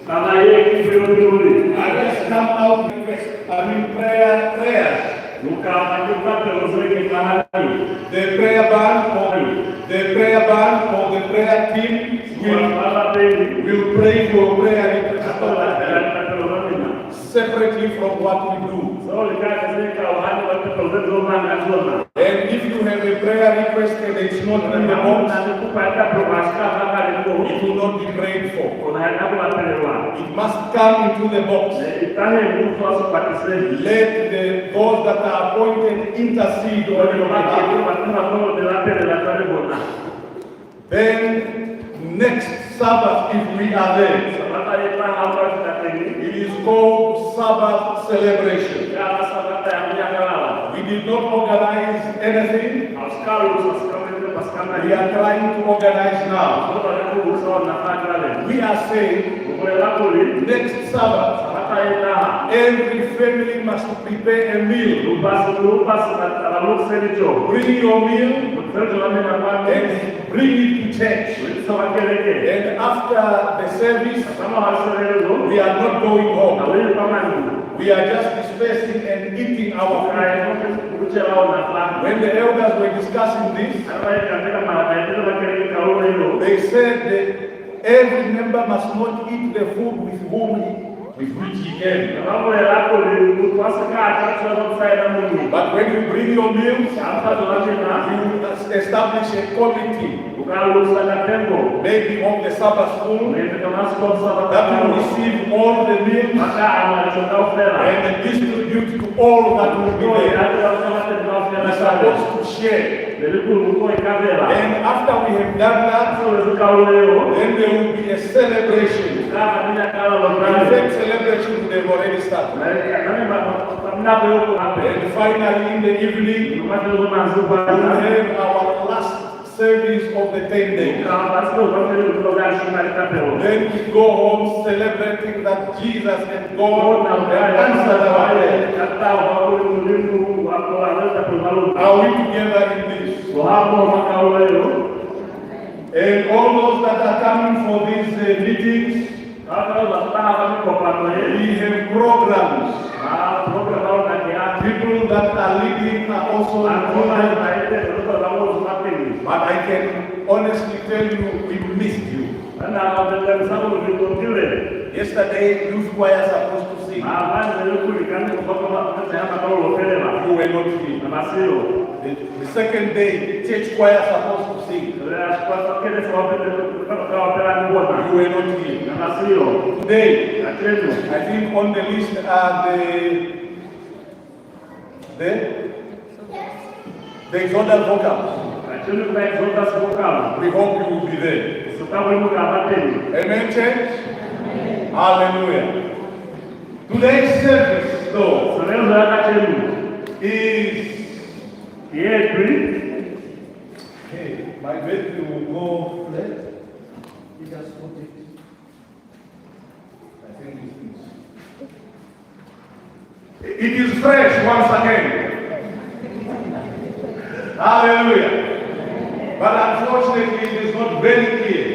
Others come out prayers. The prayer band or the prayer team will pray for prayer separately from what we do. And if you have a prayer request and it's not in the box, it will not be prayed for. It must come into the box. Let those that are appointed intercede on your behalf. Then next Sabbath, if we are there, it is called Sabbath celebration. We did not organize anything. We are trying to organize now. We are saying next Sabbath, every family must prepare a meal. Bring your meal and bring it to church. And after the service, we are not going home. We are just dispersing and eating our food. When the elders were discussing this, they said that every member must not eat the food with which he came. But when you bring your meals, you establish a committee, maybe of the Sabbath school, that will receive all the meals and distribute to all that will be there. We are supposed to share. And after we have done that, then there will be a celebration. In fact, celebration would have already started. And finally, in the evening, we will have our last service of the 10 days. Then we go home celebrating that Jesus and God answered our prayer. Are we together in this? And all those that are coming for these meetings, we have programs. People that are leading are also included. But I can honestly tell you, we missed you. Yesterday, youth choir are supposed to sing. You were not here. The second day, church choir are supposed to sing. You were not here. Today, I think on the list are the exalted vocals. We hope you will be there. Amen, church? Hallelujah. Today's service, though, is my battery will go flat. You just put it. I think it is fresh once again. Hallelujah. But unfortunately, it is not very clear.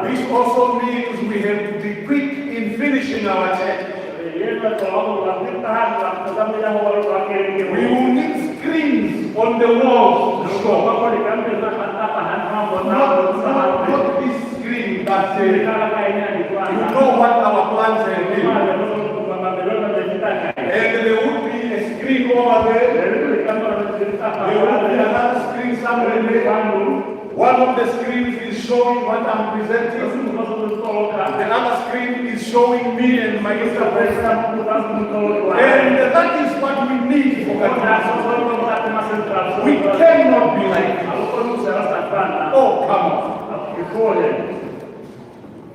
This also means we have to be quick in finishing our church. We will need screens on the walls to show. Not this screen that says, you know what our plans have been. And there would be a screen over there. There would be another screen somewhere there. One of the screens is showing what I'm presenting. The other screen is showing me and my interpretation. And that is what we need for Katima Central. We cannot be like this. Oh, come on.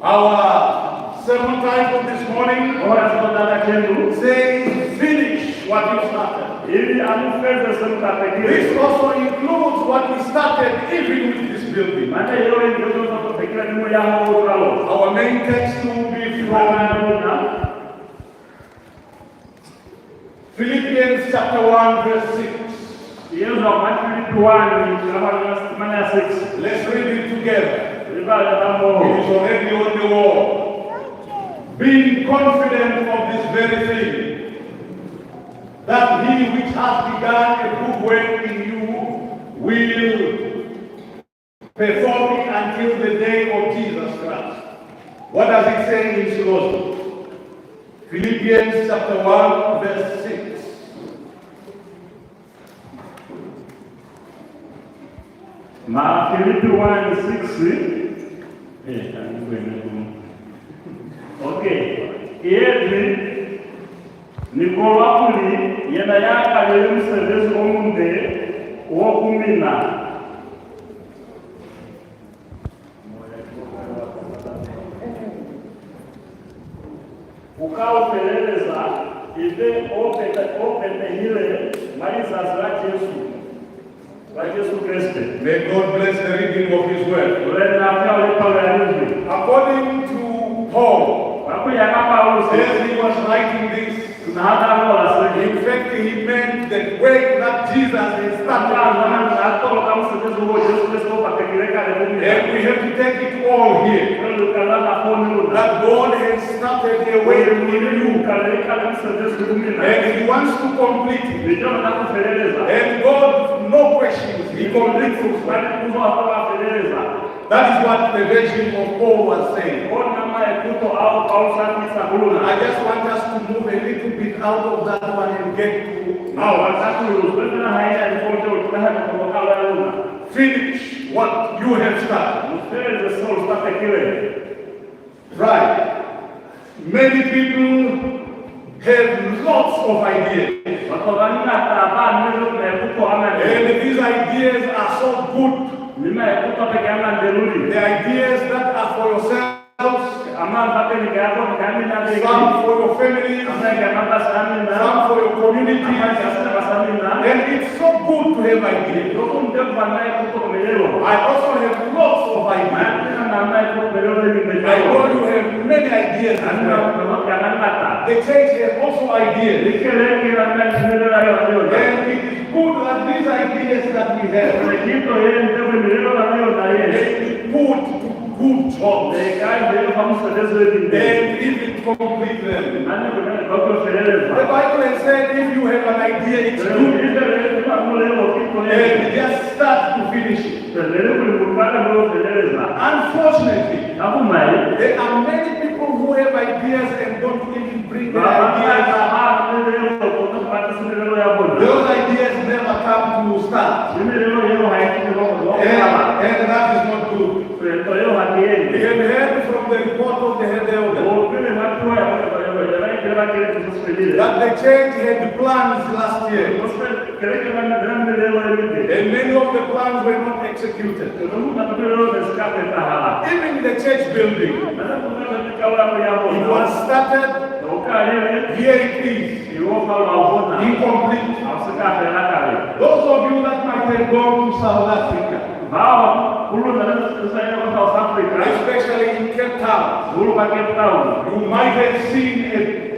Our sermon title this morning says, finish what you started. This also includes what we started even with this building. Our main text will be from Philippians chapter 1 verse 6. Let's read it together. was already on the wall, being confident of this very thing, that he which has begun a good work in you will perform it until the day of Jesus Christ. What does it say in Colossians? Philippians chapter 1, verse 6. Filipi 1:6. Okay. Yedri Nikola kuli yenda yaka yemusebezi omunde wokumina. Ukawupeleleza ibe opete hile maliza za Yesu Kristo. May God bless the reading of His word. According to Paul, as he was writing this, in fact he meant the work that Jesus has started. And we have to take it all here. That God has started a work in you. And He wants to complete it. And God, no questions, He completes it. That is what the version of Paul was saying. I just want us to move a little bit out of that one and get to now. Finish what you have started. Right. Many people have lots of ideas. And these ideas are so good. The ideas that are for yourself, some for your family, some for your community. And it's so good to have ideas. I also have lots of ideas. I know you have many ideas as well. The church has also ideas. And it is good that these ideas that we have, they put good jobs and even complete them. The Bible has said if you have an idea, it's good. And just start to finish it. Unfortunately, there are many people who have ideas and don't even bring their ideas. Those ideas never come to start. And that is not good. We have heard from the report of the head elder that the church had plans last year. And many of the plans were not executed. Even the church building, it was started, here it is, incomplete. Those of you that might have gone to South Africa, especially in Cape Town, you might have seen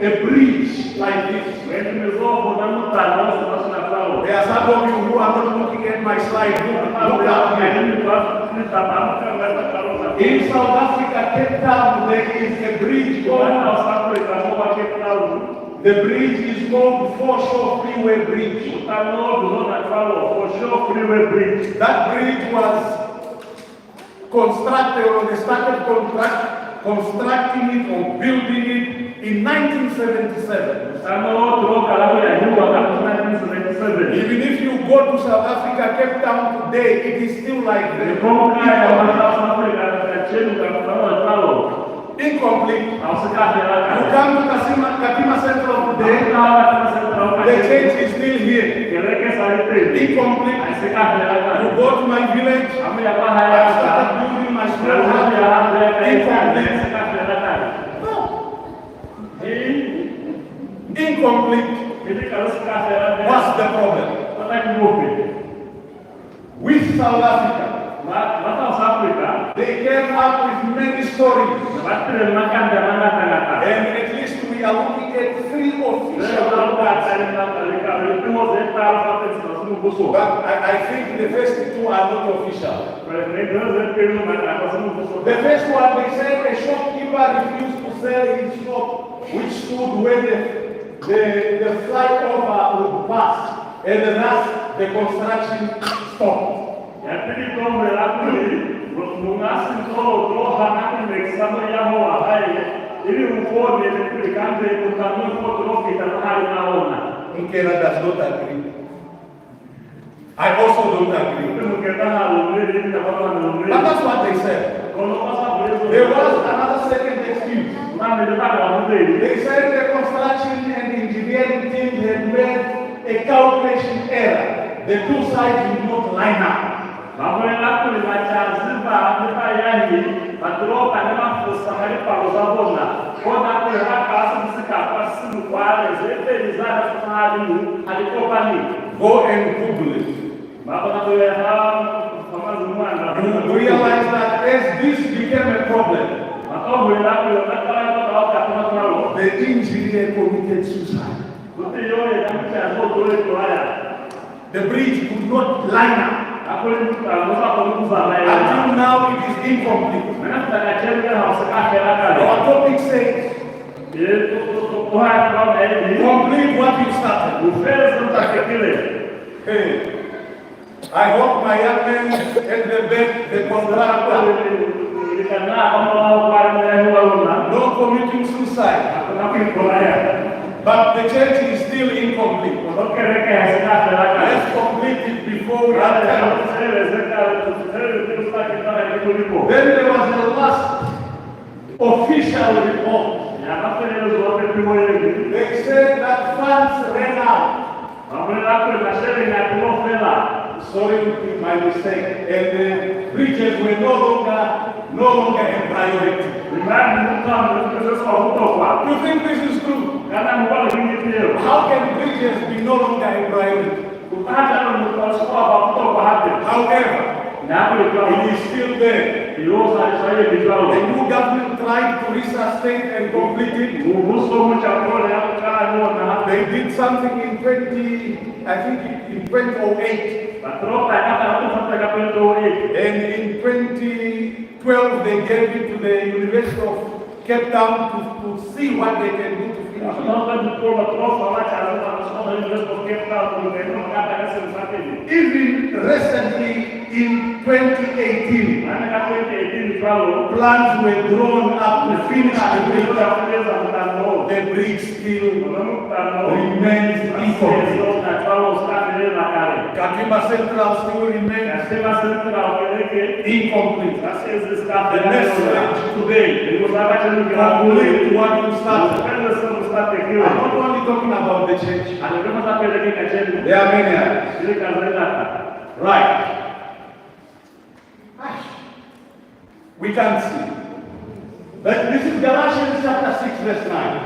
a bridge like this. There are some of you who are not looking at my slide. Look up here. In South Africa, Cape Town, there is a bridge called the bridge is called Foreshore Freeway Bridge. That bridge was constructed, or they started constructing it or building it in 1977. Even if you go to South Africa, Cape Town today, it is still like that. Incomplete. You come to Katima Central today, the church is still here. Incomplete. You go to my village, I started building my small house. Incomplete. No. Incomplete. What's the problem? With South Africa, they came up with many stories. And at least we are looking at 3 official reports. But I think the first 2 are not official. The first one, they said a shopkeeper refused to sell his shop, which stood where the flyover would pass, and thus the construction stopped. Ya pili tombe la kuli, mungasi mtolo hanaki mekisamo ya hoa hai, ili ufode kulikande kutanua foto kita hali naona. Nkela does not agree. I also don't agree. But that's what they said. There was another second excuse. They said the construction and engineering team had made a calculation error. The two sides did not line up. Go and Google it. You realize that as this became a problem, the engineer committed suicide. The bridge could not line up. Until now it is incomplete. Our topic says, complete what you started. Hey, I hope my young men at the back, the contractor, no committing suicide. But the church is still incomplete. Let's complete it before we are done. Then there was the last official report. They said that funds ran out. Sorry, my mistake. And the bridges were no longer a priority. You think this is true? How can bridges be no longer a priority? However, it is still there. The new government tried to resuscitate and complete it. They did something in 2008. And in 2012, they gave it to the University of Cape Town to see what they can do to finish it. Even recently, in 2018, plans were drawn up to finish the bridge. The bridge still remains incomplete. Katima Central still remains incomplete. The message today, complete what you started. I'm not only talking about the church. There are many others. Right. We can see. But this is Galatians chapter 6 verse 9.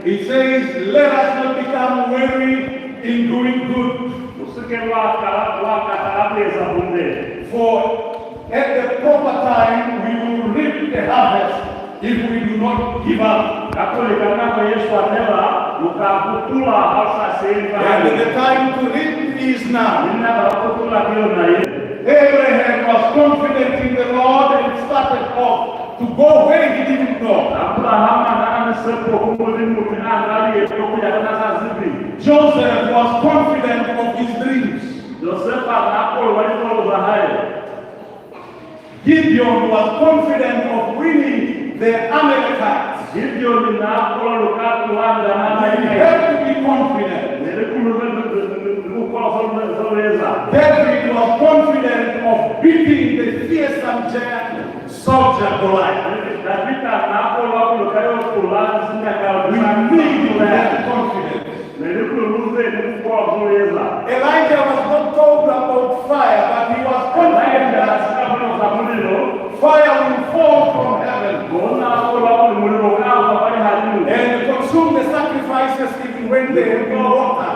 It says, let us not become weary in doing good. For at the proper time we will reap the harvest if we do not give up. And the time to reap is now. Abraham was confident in the Lord and started off to go where he didn't go. Joseph was confident of his dreams. Gideon was confident of winning the Amalekites. He had to be confident. David was confident of beating the fearsome giant soldier Goliath. We need that confidence. Elijah was not told about fire, but he was confident that fire will fall from heaven and consume the sacrifices even when they have no water.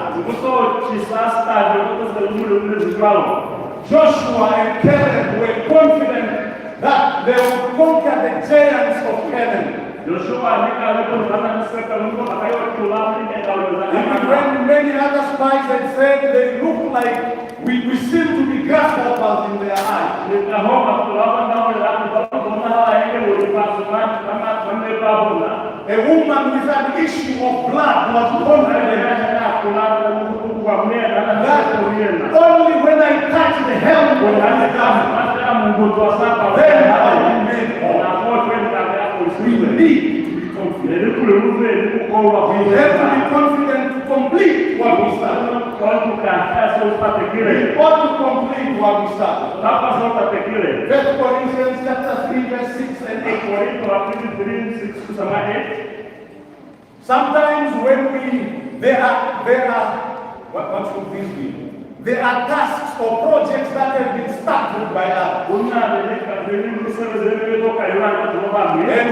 Joshua and Caleb were confident that they would conquer the giants of Canaan. Even when many other spies had said they look like we seem to be grasshoppers in their eyes. A woman with an issue of blood was confident that only when I touch the hem of his garment, then I will be made whole. We need to be confident. We have to be confident to complete what we started. We ought to complete what we started. 1 Corinthians chapter 3, verse 6 and 8. Sometimes when what should this be? There are tasks or projects that have been started by us. And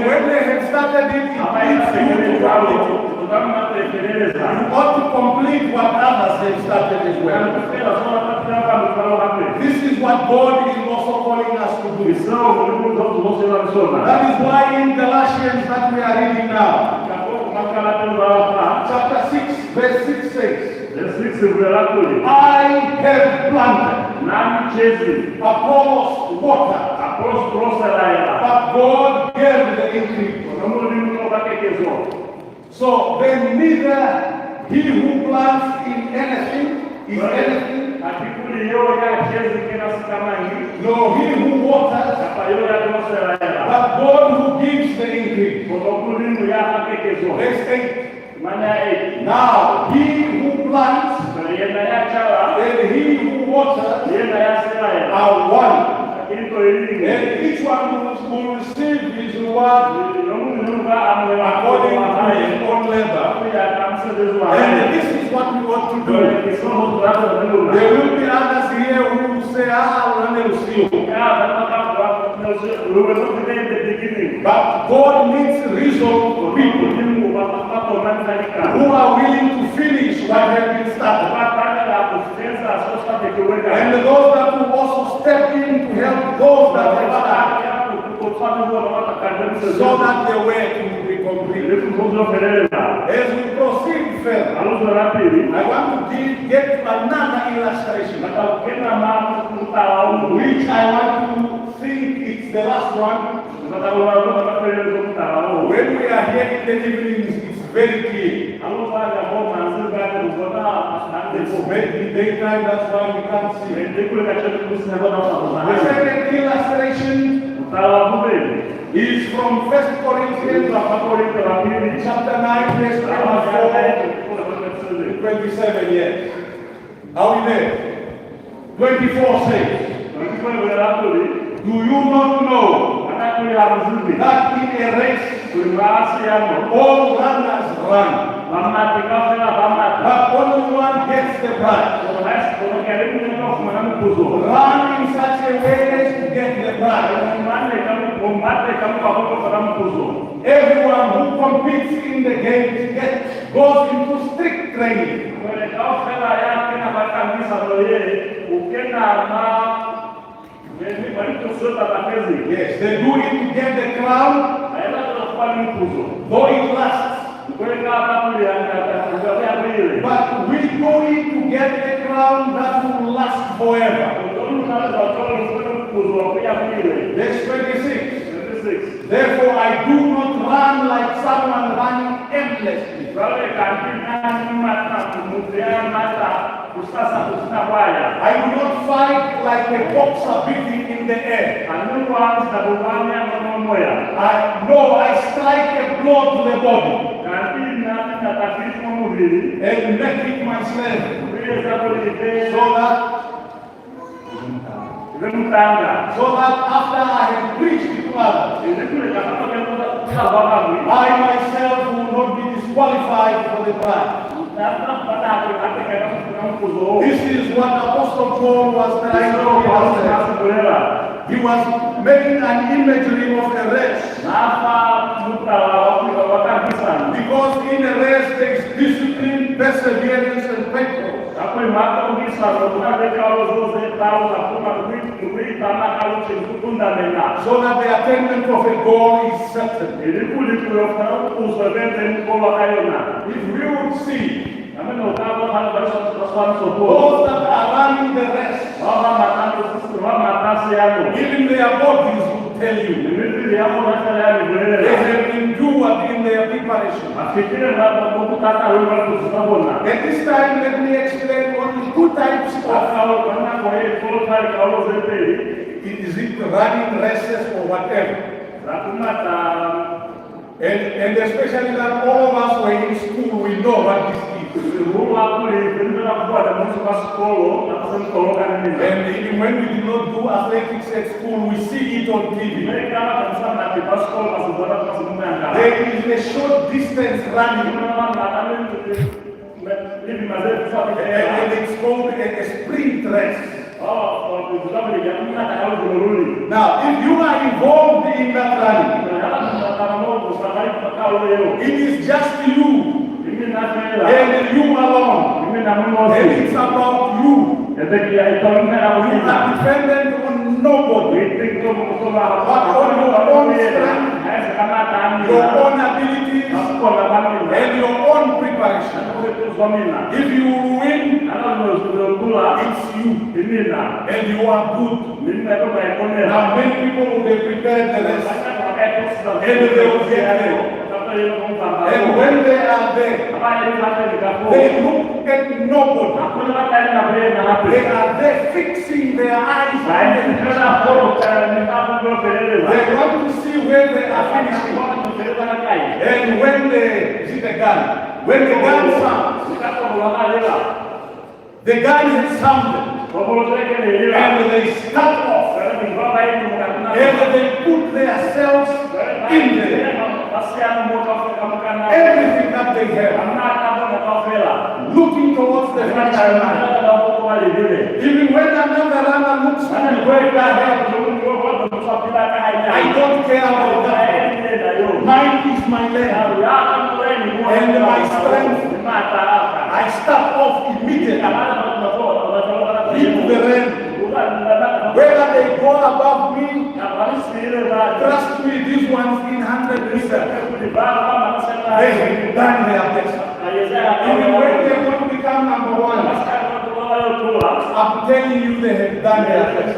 when they have started it, it leads you to complete it. You ought to complete what others have started as well. This is what God is also calling us to do. That is why in Galatians that we are reading now, chapter 6, verse 6 says, I have planted, Apollos water, but God gave the increase. So then neither he who plants in anything is anything, nor he who waters, but God who gives the increase. Verse 8. Now he who plants and he who waters are one, and each one will receive his reward according to his own labor. And this is what we want to do. There will be others here who will say, but God needs resolve people who are willing to finish what has been started. And those that will also step in to help those that have started, so that the work will be complete. As we proceed further, I want to get another illustration, which I want to think it's the last one. When we are here in the evenings, it's very clear. It's maybe daytime, that's why we can't see. The second illustration is from 1 Corinthians chapter 9, verse 24 to 27. Yes. Are we there? 24 says, do you not know that in a race all runners run, but only one gets the prize? Run in such a way as to get the prize. Everyone who competes in the games goes into strict training. Yes, they do it to get the crown, though it lasts. But we do it to get the crown that will last forever. Verse 26. Therefore, I do not run like someone running endlessly. I do not fight like a boxer beating in the air. I strike a blow to the body and make it my slave, so that after I have preached to others, I myself will not be disqualified for the prize. This is what Apostle Paul was trying to illustrate. He was making an imagery of a race. Because in a race there is discipline, perseverance, and faithfulness. So that the attainment of a goal is certain. If we would see those that are running the race, even their bodies would tell you. They have endured in their preparation. At this time, let me explain only two types of. Is it running races or whatever? And especially that all of us were in school, we know what this is. And even when we did not do athletics at school, we see it on TV. There is a short distance running. And it's called a sprint race. Now, if you are involved in that running, it is just you and you alone. And it's about you. You are dependent on nobody, but on your own strength, your own abilities, and your own preparation. If you win, it's you, and you are good. Now many people will be prepared the rest, and they will get there. And when they are there, they look at nobody. They are there fixing their eyes on them. They want to see where they are finishing. And when they see the gun, when the gun sounds, the gun is sounded, and they start off, and they put themselves in there. Everything that they have, looking towards the finish line. Even when another runner looks way ahead, I don't care about that. Mine is my leg and my strength. I start off immediately into the rain. Whether they go above me, trust me, this one's in 100 meters. They have done their best. Even when they want to become number one, I'm telling you, they have done their best.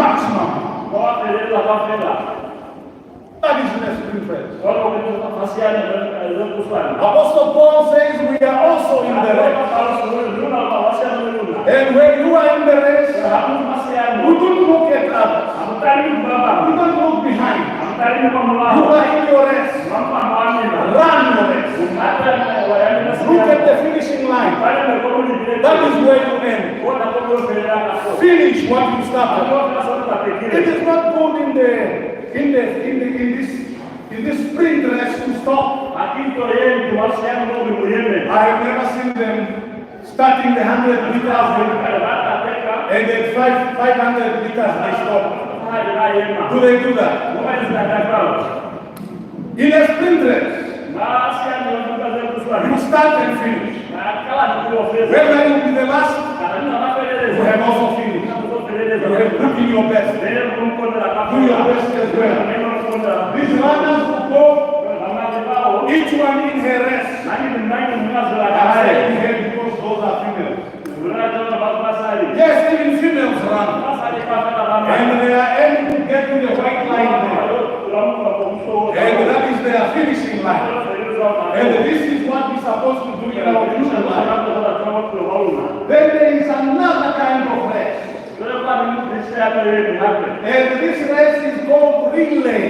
Maximum. That is the spirit friends. Apostle Paul says we are also in the race. And when you are in the race, you don't look at others. You don't look behind. You are in your race. Run your race. Look at the finishing line. That is where you end. Finish what you started. It is not good in this sprint race to stop. I have never seen them starting the 100 meters and then 500 meters they stop. Do they do that? In a sprint race, you start and finish. Whether you be the last, you have also finished. You have put in your best. Do your best as well. These runners who go, each one in her race. I said in her because those are females. Yes, even females run. And they are aiming to get to the white line there. And that is their finishing line. And this is what we're supposed to do in our usual life. Then there is another kind of race. And this race is called relay.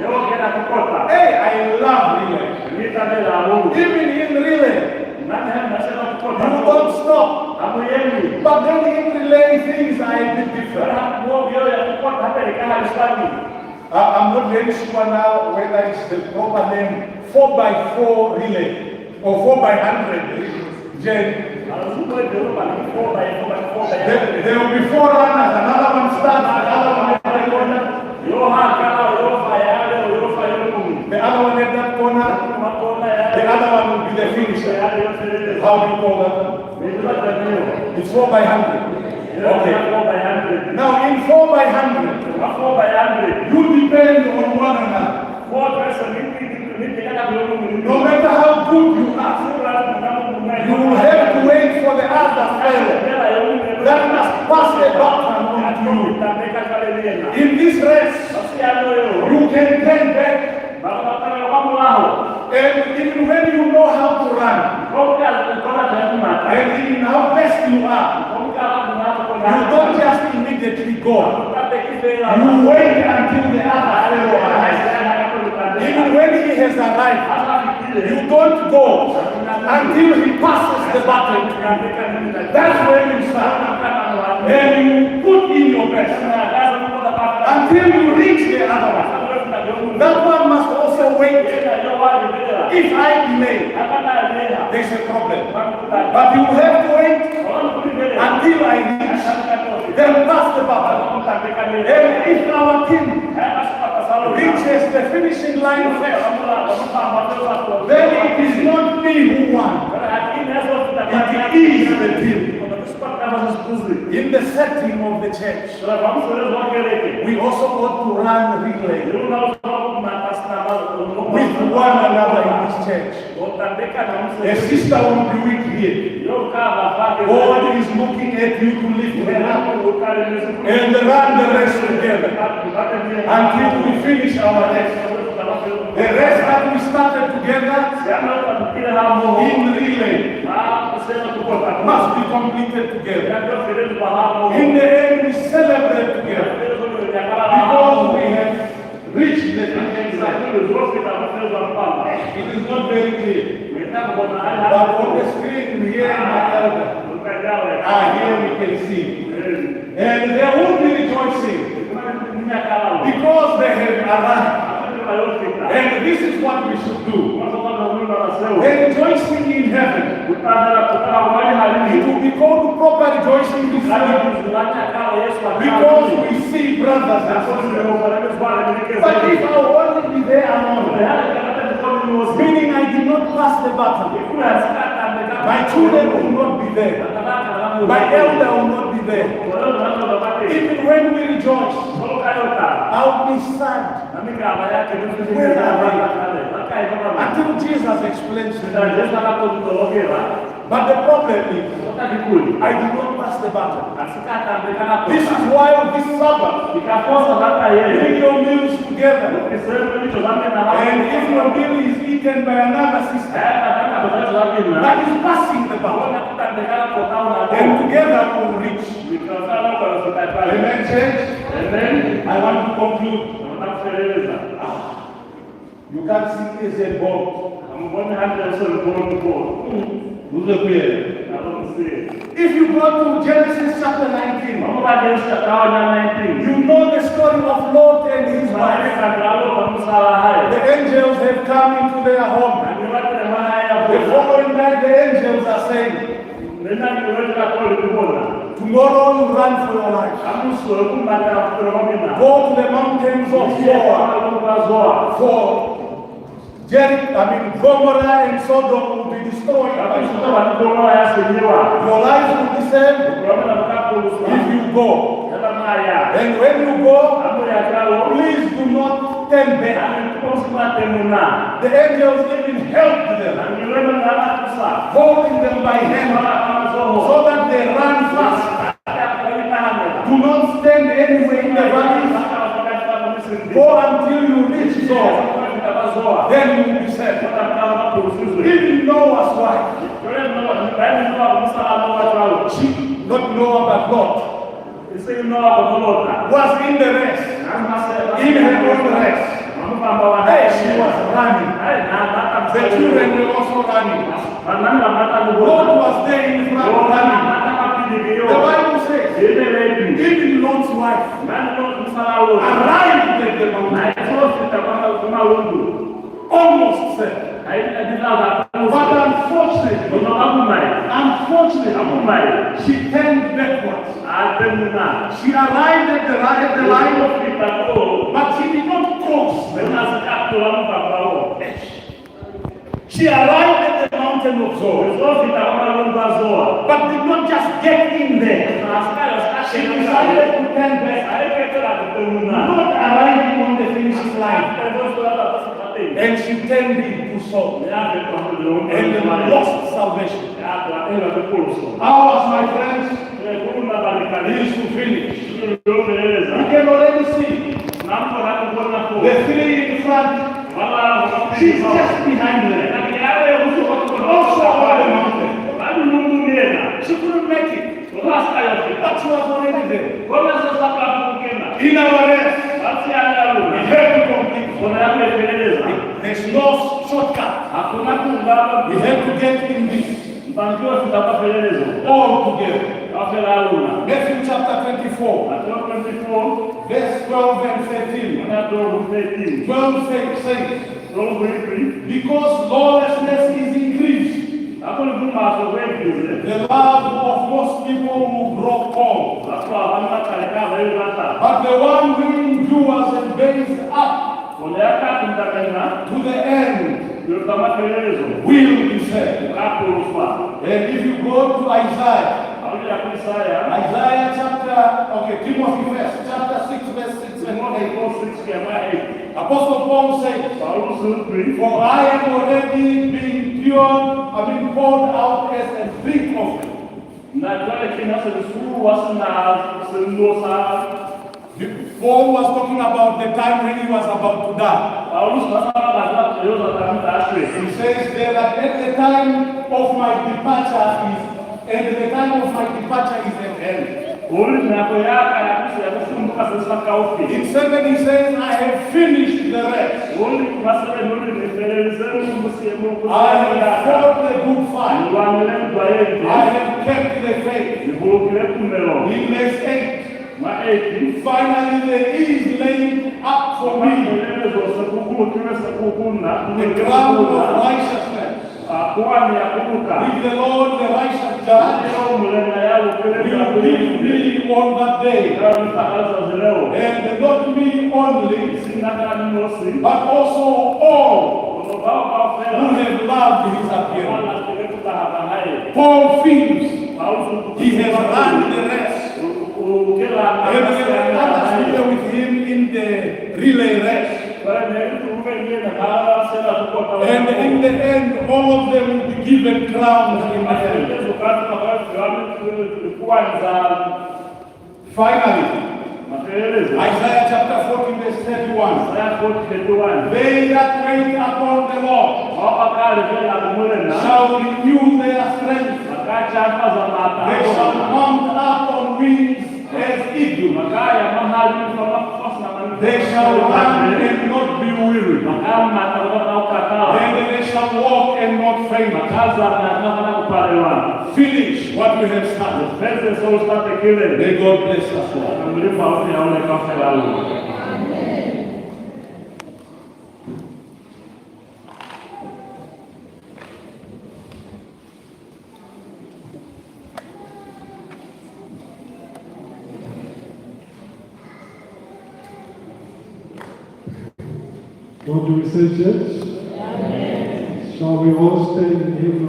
Hey, I love relay. Even in relay, you don't stop. But then in relay, things are a bit different. I'm not very sure now whether it's the proper name, 4x4 relay or 4x100 Jen. There will be 4 runners, another one starts, another one at the corner. The other one at that corner, the other one will be the finisher. How do you call that? It's 4x100. Okay. Now in 4x100, you depend on one another. No matter how good you are, you will have to wait for the other fellow that must pass the baton on to you. In this rest, you can turn back. And even when you know how to run, and in how best you are, you don't just immediately go. You wait until the other fellow arrives. Even when he has arrived, you don't go until he passes the button. That's when you start. And you put in your best until you reach the other one. That one must also wait. If I delay, there's a problem. But you have to wait until I reach. Then pass the button. And if our team reaches the finishing line first, then it is not me who won. It is the team. In the setting of the church, we also want to run relay with one another in this church. A sister will be weak here. God is looking at you to lift her up and run the rest together until we finish our rest. The rest that we started together in relay must be completed together. In the end, we celebrate together because we have reached the end. It is not very clear, but on the screen here, my elder, here we can see, and there will be rejoicing because they have arrived. And this is what we should do. Rejoicing in heaven. It will be called proper rejoicing this morning because we see brothers and sisters. But if I will only be there alone, meaning I did not pass the baton, my children will not be there, my elder will not be there. Even when we rejoice, I'll be sad. Where are they? Until Jesus explains to me. But the problem is, I did not pass the baton. This is why on this Sabbath, bring your meals together. And if your meal is eaten by another sister, that is passing the baton. And together we will reach. Amen, church? Amen. I want to conclude. You can't see as a boat. If you go to Genesis chapter 19, you know the story of Lot and his wife. The angels have come into their home. The following night the angels are saying, tomorrow you run for your life. Go to the mountains of Zoar. Gomorrah and Sodom will be destroyed. Your life will be saved if you go. And when you go, please do not turn back. The angels even helped them, holding them by hand so that they run fast. Do not stand anywhere in the valleys. Go until you reach Zoar. Then you will be saved. Even Noah's wife, she not Noah but Lot, was in the rest, in her own rest. Hey, she was running. The children were also running. Lot was there in front running. The Bible says, even Lot's wife arrived at the mountain. Almost said. But unfortunately, she turned backwards. She arrived at the line of people, but she did not cross. She arrived at the mountain of Zoar, but did not just get in there. She decided to turn back, not arriving on the finishing line. And she turned into Sodom and lost salvation. Ours, my friends, is to finish. You can already see the three in front. She's just behind them. Also on the mountain. She couldn't make it. But she was already there. In our rest, we have to complete. There's no shortcut. We have to get in this all together. Matthew chapter 24, verse 12 and 13. 12 says, because lawlessness is increased, the love of most people will grow cold. But the one who endures and bears up to the end will be saved. And if you go to Isaiah chapter, Timothy first, chapter 6, verse 6 and 8. Apostle Paul said, for I am already being poured out as a drink offering. Paul was talking about the time when he was about to die. He says there that at the time of my departure is at hand. In 7 he says, I have finished the rest. I have fought the good fight. I have kept the faith. In verse 8, finally there is laid up for me the ground of righteousness. With the Lord, the righteous judge, will give me on that day. And not me only, but also all who have loved his appearance. Paul feels he has run the rest. And others here with him in the relay race. And in the end, all of them will be given crowns in the end. Finally, Isaiah chapter 14, verse 31. They that wait upon the Lord shall renew their strength. They shall mount up on wings as eagles. They shall run and not be weary. And they shall walk and not faint. Finish what you have started. May God bless us all. What do we say, church? Amen. Shall we all stand in hymn?